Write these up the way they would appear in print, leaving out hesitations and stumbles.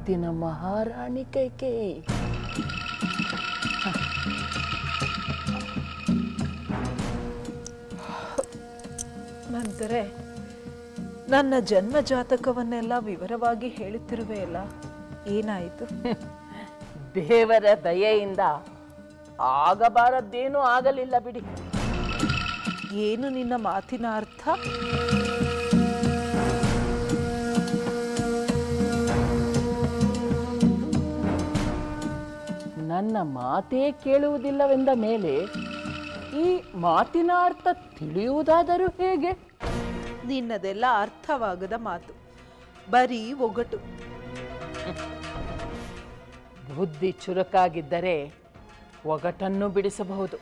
ಮುದ್ದಿನ ಮಹಾರಾಣಿ ಕೈಕೇಯಿ. ನಂತರ ನನ್ನ ಜನ್ಮ ಜಾತಕವನ್ನೆಲ್ಲ ವಿವರವಾಗಿ ಹೇಳುತ್ತಿರುವೆಯಲ್ಲ, ಏನಾಯಿತು? ದೇವರ ದಯೆಯಿಂದ ಆಗಬಾರದ್ದೇನೂ ಆಗಲಿಲ್ಲ ಬಿಡಿ. ಏನು ನಿನ್ನ ಮಾತಿನ ಅರ್ಥ? ನನ್ನ ಮಾತೇ ಕೇಳುವುದಿಲ್ಲವೆಂದ ಮೇಲೆ ಈ ಮಾತಿನ ಅರ್ಥ ತಿಳಿಯುವುದಾದರೂ ಹೇಗೆ? ನಿನ್ನದೆಲ್ಲ ಅರ್ಥವಾಗದ ಮಾತು, ಬರೀ ಒಗಟು. ಬುದ್ಧಿ ಚುರುಕಾಗಿದ್ದರೆ ಒಗಟನ್ನು ಬಿಡಿಸಬಹುದು.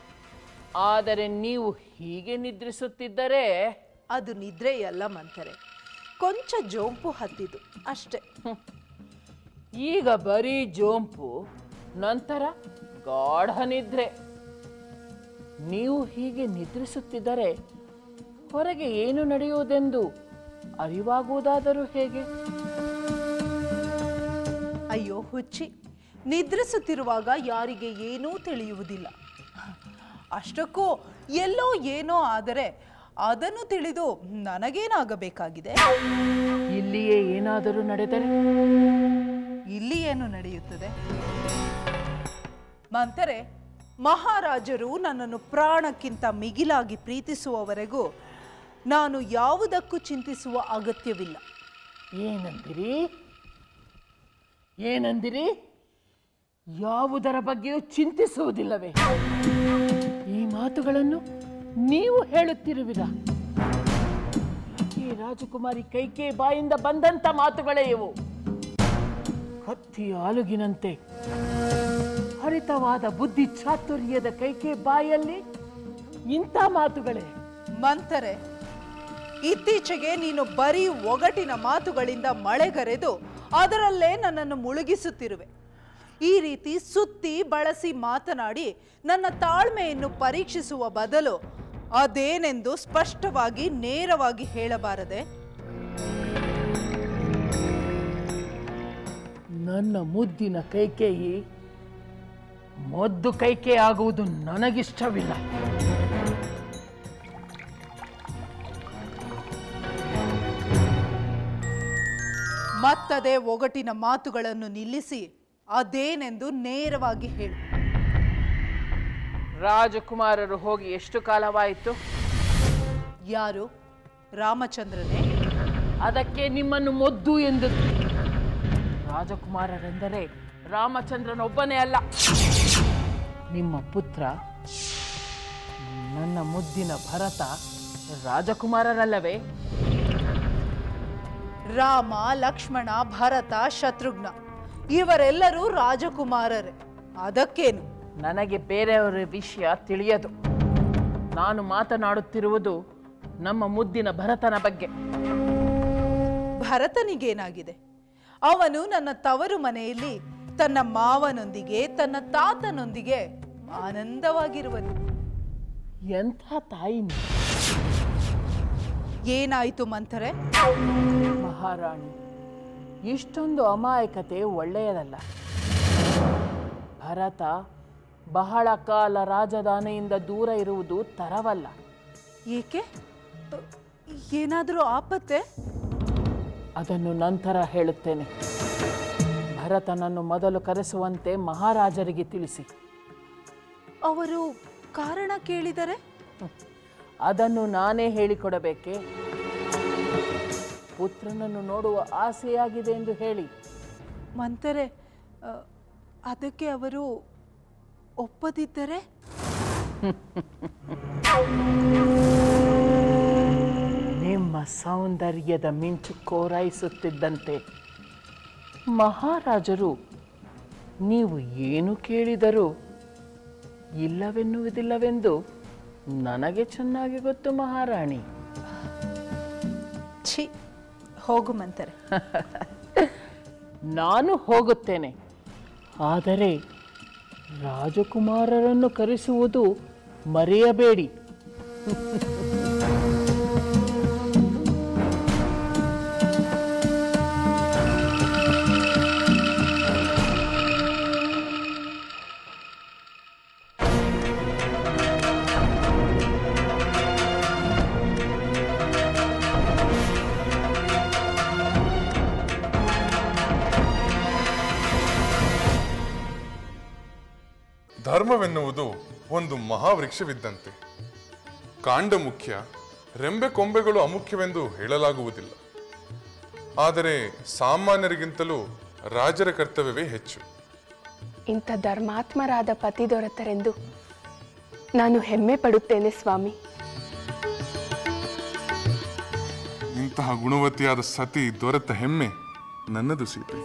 ಆದರೆ ನೀವು ಹೀಗೆ ನಿದ್ರಿಸುತ್ತಿದ್ದರೆ ಅದು ನಿದ್ರೆಯಲ್ಲ ಮಂಥರೆ, ಕೊಂಚ ಜೋಂಪು ಹತ್ತಿತು ಅಷ್ಟೆ. ಈಗ ಬರೀ ಜೋಂಪು, ನಂತರ ಗಾಢ ನಿದ್ರೆ. ನೀವು ಹೀಗೆ ನಿದ್ರಿಸುತ್ತಿದ್ದರೆ ಹೊರಗೆ ಏನು ನಡೆಯುವುದೆಂದು ಅರಿವಾಗುವುದಾದರೂ ಹೇಗೆ? ಅಯ್ಯೋ ಹುಚ್ಚಿ, ನಿದ್ರಿಸುತ್ತಿರುವಾಗ ಯಾರಿಗೆ ಏನೂ ತಿಳಿಯುವುದಿಲ್ಲ. ಅಷ್ಟಕ್ಕೂ ಎಲ್ಲೋ ಏನೋ ಆದರೆ ಅದನ್ನು ತಿಳಿದು ನನಗೇನಾಗಬೇಕಾಗಿದೆ? ಇಲ್ಲಿಯೇ ಏನಾದರೂ ನಡೆದರೆ? ಇಲ್ಲಿ ಏನು ನಡೆಯುತ್ತದೆ ಮಂಥರೆ? ಮಹಾರಾಜರು ನನ್ನನ್ನು ಪ್ರಾಣಕ್ಕಿಂತ ಮಿಗಿಲಾಗಿ ಪ್ರೀತಿಸುವವರೆಗೂ ನಾನು ಯಾವುದಕ್ಕೂ ಚಿಂತಿಸುವ ಅಗತ್ಯವಿಲ್ಲ. ಏನಂದಿರಿ? ಏನಂದಿರಿ? ಯಾವುದರ ಬಗ್ಗೆಯೂ ಚಿಂತಿಸುವುದಿಲ್ಲವೇ? ಈ ಮಾತುಗಳನ್ನು ನೀವು ಹೇಳುತ್ತಿರುವಿರಾ? ಈ ರಾಜಕುಮಾರಿ ಕೈಕೇಯಿ ಬಾಯಿಂದ ಬಂದಂತ ಮಾತುಗಳೇ ಇವು. ಕತ್ತಿ ಆಲುಗಿನಂತೆ ಹರಿತವಾದ ಬುದ್ಧಿ ಚಾತುರ್ಯದ ಕೈಕೇಯಿ ಬಾಯಲ್ಲಿ ಇಂಥ ಮಾತುಗಳೇ? ಮಂಥರೆ, ಇತ್ತೀಚೆಗೆ ನೀನು ಬರೀ ಒಗಟಿನ ಮಾತುಗಳಿಂದ ಮಳೆಗರೆದು ಅದರಲ್ಲೇ ನನ್ನನ್ನು ಮುಳುಗಿಸುತ್ತಿರುವೆ. ಈ ರೀತಿ ಸುತ್ತಿ ಬಳಸಿ ಮಾತನಾಡಿ ನನ್ನ ತಾಳ್ಮೆಯನ್ನು ಪರೀಕ್ಷಿಸುವ ಬದಲು ಅದೇನೆಂದು ಸ್ಪಷ್ಟವಾಗಿ ನೇರವಾಗಿ ಹೇಳಬಾರದೆ? ನನ್ನ ಮುದ್ದಿನ ಕೈಕೇಯಿ ಮೊದ್ದು ಕೈಕೇಯಿ ಆಗುವುದು ನನಗಿಷ್ಟವಿಲ್ಲ. ಮತ್ತದೇ ಒಗಟಿನ ಮಾತುಗಳನ್ನು ನಿಲ್ಲಿಸಿ ಅದೇನೆಂದು ನೇರವಾಗಿ ಹೇಳು. ರಾಜಕುಮಾರರು ಹೋಗಿ ಎಷ್ಟು ಕಾಲವಾಯಿತು? ಯಾರು? ರಾಮಚಂದ್ರನೇ? ಅದಕ್ಕೆ ನಿಮ್ಮನ್ನು ಮೊದ್ದು ಎಂದು. ರಾಜಕುಮಾರರೆಂದರೆ ರಾಮಚಂದ್ರನೊಬ್ಬನೇ ಅಲ್ಲ, ನಿಮ್ಮ ಪುತ್ರ ನನ್ನ ಮುದ್ದಿನ ಭರತ ರಾಜಕುಮಾರರಲ್ಲವೇ? ರಾಮ, ಲಕ್ಷ್ಮಣ, ಭರತ, ಶತ್ರುಘ್ನ ಇವರೆಲ್ಲರೂ ರಾಜಕುಮಾರರೇ. ಅದಕ್ಕೇನು? ನನಗೆ ಬೇರೆಯವರ ವಿಷಯ ತಿಳಿಯದು. ನಾನು ಮಾತನಾಡುತ್ತಿರುವುದು ನಮ್ಮ ಮುದ್ದಿನ ಭರತನ ಬಗ್ಗೆ. ಭರತನಿಗೇನಾಗಿದೆ? ಅವನು ನನ್ನ ತವರು ಮನೆಯಲ್ಲಿ ತನ್ನ ಮಾವನೊಂದಿಗೆ ತನ್ನ ತಾತನೊಂದಿಗೆ ಆನಂದವಾಗಿರುವನು. ಎಂಥ ತಾಯಿ! ಏನಾಯಿತು ಮಂಥರೆ? ಮಹಾರಾಣಿ, ಇಷ್ಟೊಂದು ಅಮಾಯಕತೆ ಒಳ್ಳೆಯದಲ್ಲ. ಭರತ ಬಹಳ ಕಾಲ ರಾಜಧಾನಿಯಿಂದ ದೂರ ಇರುವುದು ತರವಲ್ಲ. ಏಕೆ? ಏನಾದರೂ ಆಪತ್ತೆ? ಅದನ್ನು ನಂತರ ಹೇಳುತ್ತೇನೆ. ಭರತನನ್ನು ಮೊದಲು ಕರೆಸುವಂತೆ ಮಹಾರಾಜರಿಗೆ ತಿಳಿಸಿ. ಅವರು ಕಾರಣ ಕೇಳಿದರೆ? ಅದನ್ನು ನಾನೇ ಹೇಳಿಕೊಡಬೇಕೆ? ಪುತ್ರನನ್ನು ನೋಡುವ ಆಸೆಯಾಗಿದೆ ಎಂದು ಹೇಳಿ. ಮಂಥರೆ, ಅದಕ್ಕೆ ಅವರು ಒಪ್ಪದಿದ್ದರೆ? ನಿಮ್ಮ ಸೌಂದರ್ಯದ ಮಿಂಚು ಕೋರೈಸುತ್ತಿದ್ದಂತೆ ಮಹಾರಾಜರು ನೀವು ಏನು ಕೇಳಿದರೂ ಇಲ್ಲವೆನ್ನುವುದಿಲ್ಲವೆಂದು ನನಗೆ ಚೆನ್ನಾಗಿ ಗೊತ್ತು ಮಹಾರಾಣಿ. ಛೀ, ಹೋಗು ಮಂಥರೆ. ನಾನು ಹೋಗುತ್ತೇನೆ, ಆದರೆ ರಾಜಕುಮಾರರನ್ನು ಕರೆಸುವುದು ಮರೆಯಬೇಡಿ. ಧರ್ಮವೆನ್ನುವುದು ಒಂದು ಮಹಾವೃಕ್ಷವಿದ್ದಂತೆ. ಕಾಂಡ ಮುಖ್ಯ, ರೆಂಬೆ ಕೊಂಬೆಗಳು ಅಮುಖ್ಯವೆಂದು ಹೇಳಲಾಗುವುದಿಲ್ಲ. ಆದರೆ ಸಾಮಾನ್ಯರಿಗಿಂತಲೂ ರಾಜರ ಕರ್ತವ್ಯವೇ ಹೆಚ್ಚು. ಇಂಥ ಧರ್ಮಾತ್ಮರಾದ ಪತಿ ದೊರೆತರೆಂದು ನಾನು ಹೆಮ್ಮೆ ಪಡುತ್ತೇನೆ ಸ್ವಾಮಿ. ಇಂತಹ ಗುಣವತಿಯಾದ ಸತಿ ದೊರೆತ ಹೆಮ್ಮೆ ನನ್ನದು ಸೀತೆ.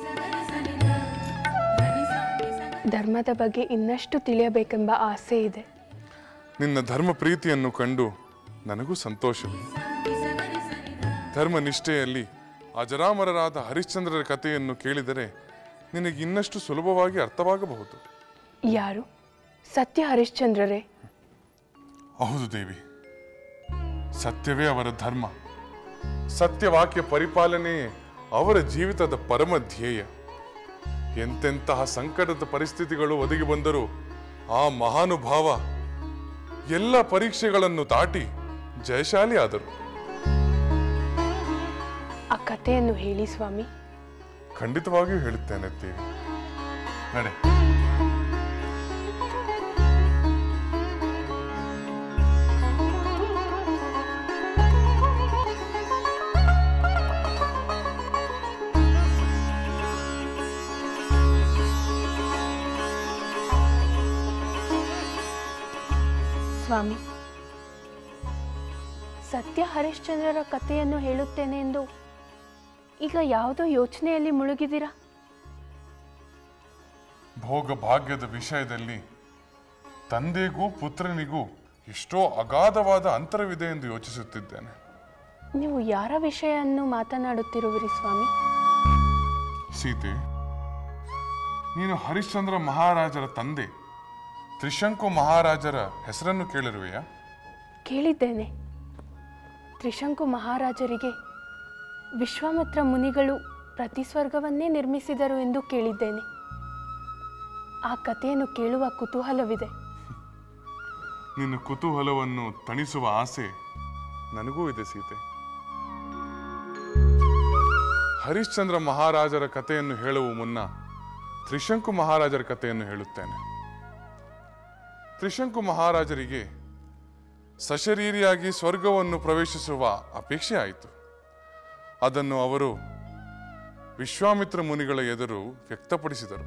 ಧರ್ಮದ ಬಗ್ಗೆ ಇನ್ನಷ್ಟು ತಿಳಿಯಬೇಕೆಂಬ ಆಸೆ ಇದೆ. ನಿನ್ನ ಧರ್ಮ ಪ್ರೀತಿಯನ್ನು ಕಂಡು ನನಗೂ ಸಂತೋಷವಿದೆ. ಧರ್ಮನಿಷ್ಠೆಯಲ್ಲಿ ಅಜರಾಮರರಾದ ಹರಿಶ್ಚಂದ್ರರ ಕಥೆಯನ್ನು ಕೇಳಿದರೆ ನಿನಗೆ ಇನ್ನಷ್ಟು ಸುಲಭವಾಗಿ ಅರ್ಥವಾಗಬಹುದು. ಯಾರು? ಸತ್ಯ ಹರಿಶ್ಚಂದ್ರರೇ? ಹೌದು ದೇವಿ, ಸತ್ಯವೇ ಅವರ ಧರ್ಮ. ಸತ್ಯವಾಕ್ಯ ಪರಿಪಾಲನೆಯೇ ಅವರ ಜೀವಿತದ ಪರಮ ಧ್ಯೇಯ. ಎಂತೆಂತಹ ಸಂಕಟದ ಪರಿಸ್ಥಿತಿಗಳು ಒದಗಿ ಬಂದರೂ ಆ ಮಹಾನುಭಾವ ಎಲ್ಲ ಪರೀಕ್ಷೆಗಳನ್ನು ದಾಟಿ ಜಯಶಾಲಿ ಆದರು. ಆ ಕಥೆಯನ್ನು ಹೇಳಿ ಸ್ವಾಮಿ. ಖಂಡಿತವಾಗಿಯೂ ಹೇಳುತ್ತೇನೆ ದೇವಿ, ನಡೆ. ಸ್ವಾಮಿ, ಸತ್ಯ ಹರಿಶ್ಚಂದ್ರರ ಕಥೆಯನ್ನು ಹೇಳುತ್ತೇನೆ ಎಂದು ಈಗ ಯಾವುದೋ ಯೋಚನೆಯಲ್ಲಿ ಮುಳುಗಿದ್ದೀರಾ? ಭೋಗ ಭಾಗ್ಯದ ವಿಷಯದಲ್ಲಿ ತಂದೆಗೂ ಪುತ್ರನಿಗೂ ಎಷ್ಟೋ ಅಗಾಧವಾದ ಅಂತರವಿದೆ ಎಂದು ಯೋಚಿಸುತ್ತಿದ್ದೇನೆ. ನೀವು ಯಾರ ವಿಷಯವನ್ನು ಮಾತನಾಡುತ್ತಿರುವಿರಿ ಸ್ವಾಮಿ? ಸೀತೆ, ನೀನು ಹರಿಶ್ಚಂದ್ರ ಮಹಾರಾಜರ ತಂದೆ ತ್ರಿಶಂಕು ಮಹಾರಾಜರ ಹೆಸರನ್ನು ಕೇಳಿರುವೆಯಾ? ಕೇಳಿದ್ದೇನೆ. ತ್ರಿಶಂಕು ಮಹಾರಾಜರಿಗೆ ವಿಶ್ವಾಮಿತ್ರ ಮುನಿಗಳು ಪ್ರತಿಸ್ವರ್ಗವನ್ನೇ ನಿರ್ಮಿಸಿದರು ಎಂದು ಕೇಳಿದ್ದೇನೆ. ಆ ಕಥೆಯನ್ನು ಕೇಳುವ ಕುತೂಹಲವಿದೆ. ನಿನ್ನ ಕುತೂಹಲವನ್ನು ತಣಿಸುವ ಆಸೆ ನನಗೂ ಇದೆ ಸೀತೆ. ಹರಿಶ್ಚಂದ್ರ ಮಹಾರಾಜರ ಕಥೆಯನ್ನು ಹೇಳುವ ಮುನ್ನ ತ್ರಿಶಂಕು ಮಹಾರಾಜರ ಕಥೆಯನ್ನು ಹೇಳುತ್ತೇನೆ. ತ್ರಿಶಂಕು ಮಹಾರಾಜರಿಗೆ ಸಶರೀರಿಯಾಗಿ ಸ್ವರ್ಗವನ್ನು ಪ್ರವೇಶಿಸುವ ಅಪೇಕ್ಷೆ ಆಯಿತು. ಅದನ್ನು ಅವರು ವಿಶ್ವಾಮಿತ್ರ ಮುನಿಗಳ ಎದುರು ವ್ಯಕ್ತಪಡಿಸಿದರು.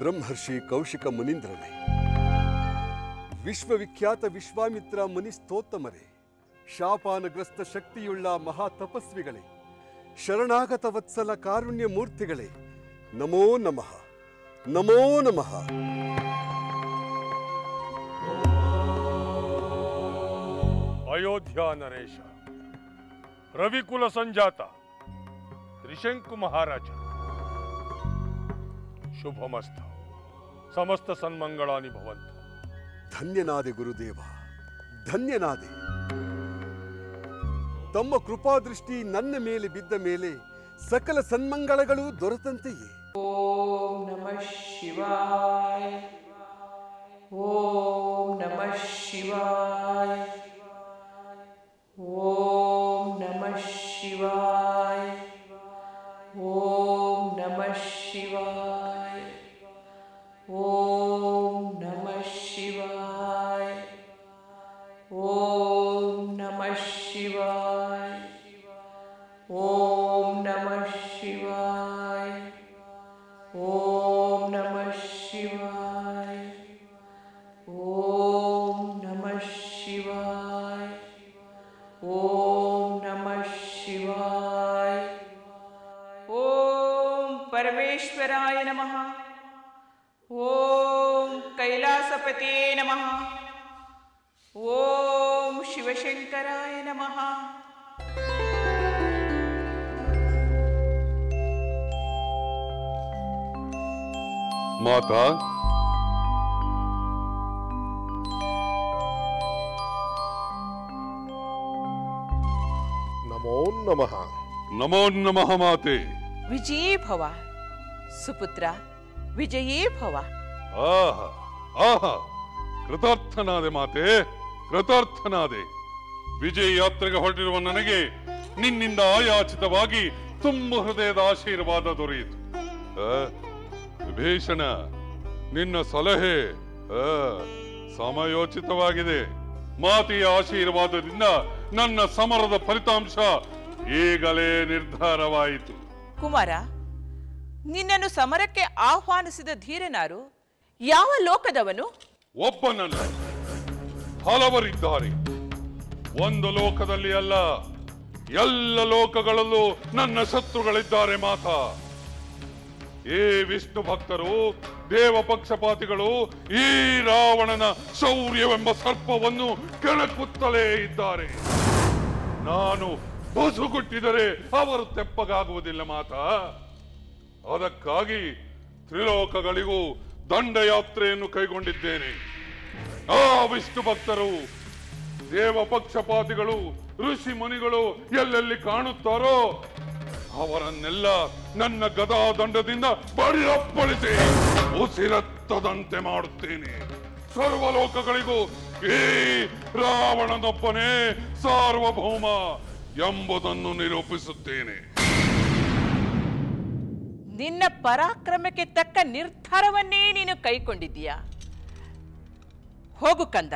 ಬ್ರಹ್ಮರ್ಷಿ ಕೌಶಿಕ ಮುನೀಂದ್ರರೇ, ವಿಶ್ವವಿಖ್ಯಾತ ವಿಶ್ವಾಮಿತ್ರ ಮುನಿಸ್ತೋತ್ತಮರೇ, ಶಾಪಾನಗ್ರಸ್ತ ಶಕ್ತಿಯುಳ್ಳ ಮಹಾ ತಪಸ್ವಿಗಳೇ, ಶರಣಾಗತ ವತ್ಸಲ ಕಾರುಣ್ಯ ಮೂರ್ತಿಗಳೇ, ನಮೋ ನಮಃ, ನಮೋ ನಮಃ. ಅಯೋಧ್ಯ ನರೇಶ, ರವಿಕುಲ ಸಂಜಾತ ತ್ರಿಶಂಕು ಮಹಾರಾಜ, ಶುಭಮಸ್ತ. ಸಮಸ್ತ ಸನ್ಮಂಗಳಾನಿ ಭವಂತು. ಧನ್ಯನಾದೆ ಗುರುದೇವ, ಧನ್ಯನಾದೆ. ತಮ್ಮ ಕೃಪಾದೃಷ್ಟಿ ನನ್ನ ಮೇಲೆ ಬಿದ್ದ ಮೇಲೆ ಸಕಲ ಸನ್ಮಂಗಳಗಳು ದೊರೆತಂತೆಯೇ. ಓಂ ನಮಃ ಶಿವಾಯ, ಓಂ ನಮಃ ಶಿವಾಯ, ಓಂ ನಮಃ ಶಿವಾಯ, ಓಂ ನಮಃ ಶಿವಾಯ, ಓಂ ನಮಃ ಶಿವಾಯ, ಓಂ ನಮಃ. ಓಂ ಕೈಲಾಸಪತೇ ನಮಃ. ಓಂ ಶಿವಶಂಕರಾಯ ನಮಃ. ಮಾತಾ, ನಮೋ ನಮಃ. ನಮೋ ನಮಃ ಮಾತೆ. ವಿಜಯೀ ಭವ ಸುಪುತ್ರ, ವಿಜಯೀ ಭವ. ಆಹಾ ಆಹಾ, ಕೃತಾರ್ಥನಾದೆ ಮಾತೆ, ಕೃತಾರ್ಥನಾದೆ. ವಿಜಯ ಯಾತ್ರೆಗೆ ಹೊರಟಿರುವ ನನಗೆ ನಿನ್ನಿಂದ ಆಯಾಚಿತವಾಗಿ ತುಂಬ ಹೃದಯದ ಆಶೀರ್ವಾದ ದೊರೆಯಿತು. ವಿಭೀಷಣ, ನಿನ್ನ ಸಲಹೆ ಸಮಯೋಚಿತವಾಗಿದೆ. ಮಾತೆಯ ಆಶೀರ್ವಾದದಿಂದ ನನ್ನ ಸಮರದ ಫಲಿತಾಂಶ ಈಗಲೇ ನಿರ್ಧಾರವಾಯಿತು. ಕುಮಾರ, ನಿನ್ನನ್ನು ಸಮರಕ್ಕೆ ಆಹ್ವಾನಿಸಿದ ಧೀರನಾರು? ಯಾವ ಲೋಕದವನು? ಒಬ್ಬನಲ್ಲ, ಹಲವರಿದ್ದಾರೆ. ಒಂದು ಲೋಕದಲ್ಲಿ ಅಲ್ಲ, ಎಲ್ಲ ಲೋಕಗಳಲ್ಲೂ ನನ್ನ ಶತ್ರುಗಳಿದ್ದಾರೆ ಮಾತಾ. ಈ ವಿಷ್ಣು ಭಕ್ತರು, ದೇವ ಪಕ್ಷಪಾತಿಗಳು ಈ ರಾವಣನ ಶೌರ್ಯವೆಂಬ ಸರ್ಪವನ್ನು ಕೆಣಕುತ್ತಲೇ ಇದ್ದಾರೆ. ನಾನು ಬಸುಗುಟ್ಟಿದರೆ ಅವರು ತೆಪ್ಪಗಾಗುವುದಿಲ್ಲ ಮಾತಾ. ಅದಕ್ಕಾಗಿ ತ್ರಿಲೋಕಗಳಿಗೂ ದಂಡಯಾತ್ರೆಯನ್ನು ಕೈಗೊಂಡಿದ್ದೇನೆ. ಆ ವಿಷ್ಣು ಭಕ್ತರು, ದೇವ ಪಕ್ಷಪಾತಿಗಳು, ಋಷಿ ಮುನಿಗಳು ಎಲ್ಲೆಲ್ಲಿ ಕಾಣುತ್ತಾರೋ ಅವರನ್ನೆಲ್ಲ ನನ್ನ ಗದಾ ದಂಡದಿಂದ ಬಡಿಯಪ್ಪಳಿಸಿ ಉಸಿರತ್ತದಂತೆ ಮಾಡುತ್ತೇನೆ. ಸರ್ವಲೋಕಗಳಿಗೂ ಈ ರಾವಣನೊಬ್ಬನೇ ಸಾರ್ವಭೌಮ ಎಂಬುದನ್ನು ನಿರೂಪಿಸುತ್ತೇನೆ. ನಿನ್ನ ಪರಾಕ್ರಮಕ್ಕೆ ತಕ್ಕ ನಿರ್ಧಾರವನ್ನೇ ನೀನು ಕೈಕೊಂಡಿದ್ದೀಯಾ? ಹೋಗು ಕಂದ,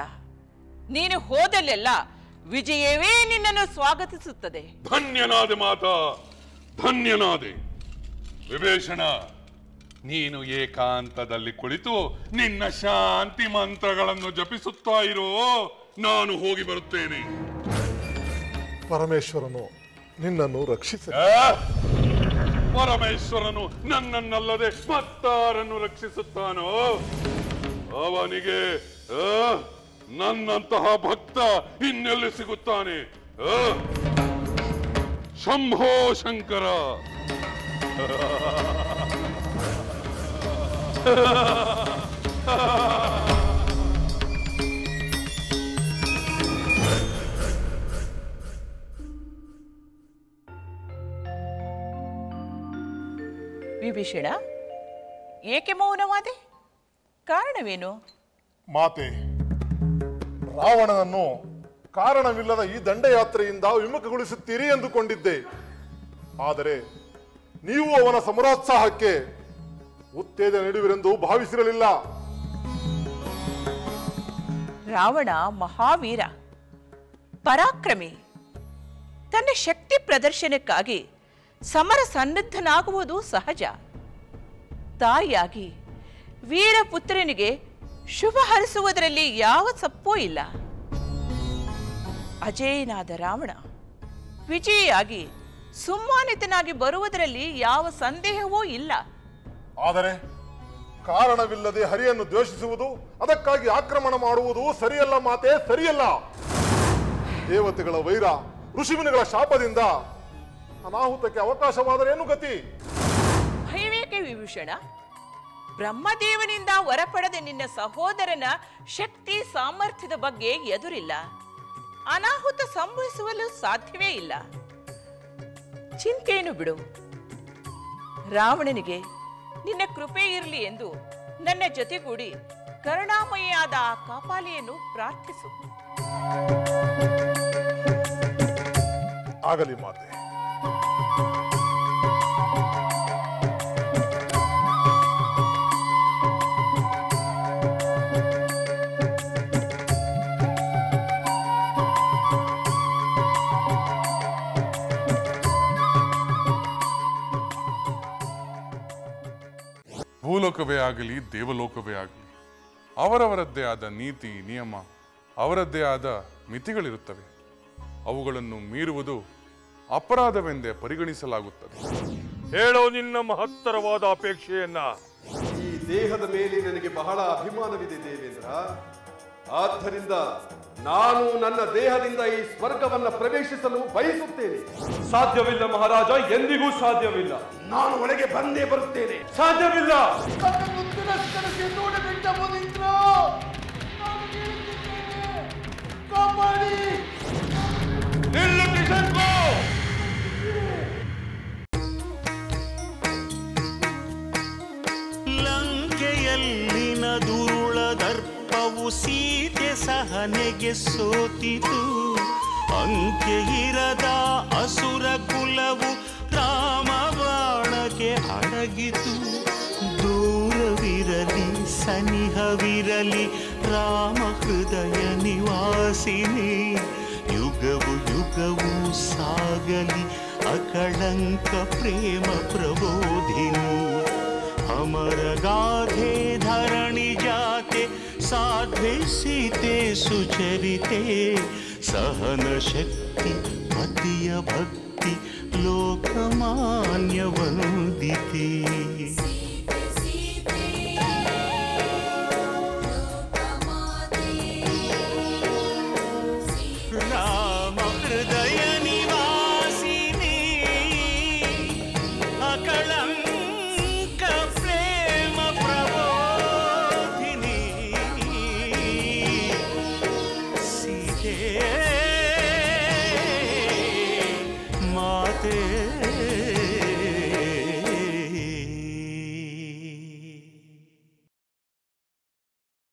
ನೀನು ಹೋದಲ್ಲೆಲ್ಲ ವಿಜಯವೇ ನಿನ್ನನ್ನು ಸ್ವಾಗತಿಸುತ್ತದೆ. ಧನ್ಯನಾದೆ ಮಾತಾ, ಧನ್ಯನಾದೆ. ವಿಭೀಷಣ, ನೀನು ಏಕಾಂತದಲ್ಲಿ ಕುಳಿತು ನಿನ್ನ ಶಾಂತಿ ಮಂತ್ರಗಳನ್ನು ಜಪಿಸುತ್ತಾ ಇರೋ, ನಾನು ಹೋಗಿ ಬರುತ್ತೇನೆ. ಪರಮೇಶ್ವರನು ನಿನ್ನನ್ನು ರಕ್ಷಿಸ. ಪರಮೇಶ್ವರನು ನನ್ನನ್ನಲ್ಲದೆ ಮತ್ತಾರನ್ನು ರಕ್ಷಿಸುತ್ತಾನೋ? ಅವನಿಗೆ ನನ್ನಂತಹ ಭಕ್ತ ಇನ್ನೆಲ್ಲಿ ಸಿಗುತ್ತಾನೆ? ಶಂಭೋ ಶಂಕರ. ವಿಭೀಷಣ, ಏಕೆ ಮೌನವಾದೆ? ಕಾರಣವೇನು? ಮಾತೆ, ರಾವಣನನ್ನು ಕಾರಣವಿಲ್ಲದ ಈ ದಂಡಯಾತ್ರೆಯಿಂದ ವಿಮುಖಗೊಳಿಸುತ್ತೀರಿ ಎಂದುಕೊಂಡಿದ್ದೆ. ಆದರೆ ನೀವು ಅವನ ಸಮರೋತ್ಸಾಹಕ್ಕೆ ಉತ್ತೇಜನ ನೀಡುವಿರೆಂದು ಭಾವಿಸಿರಲಿಲ್ಲ. ರಾವಣ ಮಹಾವೀರ, ಪರಾಕ್ರಮಿ. ತನ್ನ ಶಕ್ತಿ ಪ್ರದರ್ಶನಕ್ಕಾಗಿ ಸಮರ ಸನ್ನದ್ಧನಾಗುವುದು ಸಹಜ. ತಾಯಿಯಾಗಿ ವೀರಪುತ್ರನಿಗೆ ಶುಭ ಹರಿಸುವುದರಲ್ಲಿ ಯಾವ ತಪ್ಪೂ ಇಲ್ಲ. ಅಜೇಯನಾದ ರಾವಣ ವಿಜಯಿಯಾಗಿ ಸುಮ್ಮಾನಿತನಾಗಿ ಬರುವುದರಲ್ಲಿ ಯಾವ ಸಂದೇಹವೂ ಇಲ್ಲ. ಆದರೆ ಕಾರಣವಿಲ್ಲದೆ ಹರಿಯನ್ನು ದ್ವೇಷಿಸುವುದು, ಅದಕ್ಕಾಗಿ ಆಕ್ರಮಣ ಮಾಡುವುದು ಸರಿಯಲ್ಲ ಮಾತೆ, ಸರಿಯಲ್ಲ. ದೇವತೆಗಳ ವೈರ, ಋಷಿಮುನಿಗಳ ಶಾಪದಿಂದ ಅನಾಹುತಕ್ಕೆ ಅವಕಾಶವಾದರೇನು ಗತಿ? ಭಯವೇಕೆ ವಿಭೀಷಣ? ಬ್ರಹ್ಮದೇವನಿಂದ ವರ ಪಡೆದ ನಿನ್ನ ಸಹೋದರನ ಶಕ್ತಿ ಸಾಮರ್ಥ್ಯದ ಬಗ್ಗೆ ಎದುರಿಲ್ಲ. ಅನಾಹುತ ಸಂಭವಿಸಲು ಸಾಧ್ಯವೇ ಇಲ್ಲ. ಚಿಂತೆಯನ್ನು ಬಿಡು. ರಾವಣನಿಗೆ ನಿನ್ನ ಕೃಪೆ ಇರಲಿ ಎಂದು ನನ್ನ ಜೊತೆಗೂಡಿ ಕರುಣಾಮಯಿಯಾದ ಆ ಕಾಪಾಲಿಯನ್ನು ಪ್ರಾರ್ಥಿಸು. ಆಗಲಿ ಮಾತೆ. ಭೂಲೋಕವೇ ಆಗಲಿ, ದೇವಲೋಕವೇ ಆಗಲಿ, ಅವರವರದ್ದೇ ಆದ ನೀತಿ ನಿಯಮ, ಅವರದ್ದೇ ಆದ ಮಿತಿಗಳಿರುತ್ತವೆ. ಅವುಗಳನ್ನು ಮೀರುವುದು ಅಪರಾಧವೆಂದೇ ಪರಿಗಣಿಸಲಾಗುತ್ತದೆ. ಹೇಳೋ ನಿನ್ನ ಮಹತ್ತರವಾದ ಅಪೇಕ್ಷೆಯನ್ನ. ಈ ದೇಹದ ಮೇಲೆ ನನಗೆ ಬಹಳ ಅಭಿಮಾನವಿದೆ ದೇವೇಂದ್ರ. ಆದ್ದರಿಂದ ನಾನು ನನ್ನ ದೇಹದಿಂದ ಈ ಸ್ವರ್ಗವನ್ನ ಪ್ರವೇಶಿಸಲು ಬಯಸುತ್ತೇನೆ. ಸಾಧ್ಯವಿಲ್ಲ ಮಹಾರಾಜ, ಎಂದಿಗೂ ಸಾಧ್ಯವಿಲ್ಲ. ನಾನು ಒಳಗೆ ಬಂದೇ ಬರುತ್ತೇನೆ. ಸಾಧ್ಯವಿಲ್ಲ. ಲಂಕೆಯಲ್ಲಿನ ದುರುಳ ದರ್ಪವು ಸೀತೆ ಸಹನೆಗೆ ಸೋತಿತು. ಅಂಕೆ ಇರದ ಅಸುರ ಕುಲವು ರಾಮ ಬಾಣಕ್ಕೆ ಅಡಗಿತು. ದೂರವಿರಲಿ ಸನಿಹವಿರಲಿ ರಾಮ ಹೃದಯ ನಿವಾಸಿನಿ. ಯುಗವು ಯುಗವು ಸಾಗಲಿ ಅಕಳಂಕ ಪ್ರೇಮ ಪ್ರಬೋಧಿನಿ. ಅಮರ ಗಾಧೆ ಧರಣಿ ಜಾತೆ ಸಾಧ್ವೆ ಸೀತೆ ಸುಚರಿತೆ. ಸಹನ ಶಕ್ತಿ ಪತಿಯ ಭಕ್ತಿ ಲೋಕಮಾನ್ಯ ವಂದಿತೆ. ರಾಮ ಹೃದಯ ನಿವಾಸಿನಿ ಅಕಳಂಕ ಪ್ರೇಮ ಪ್ರಬೋಧಿನಿ. ಸೀತೆ ಮಾತೆ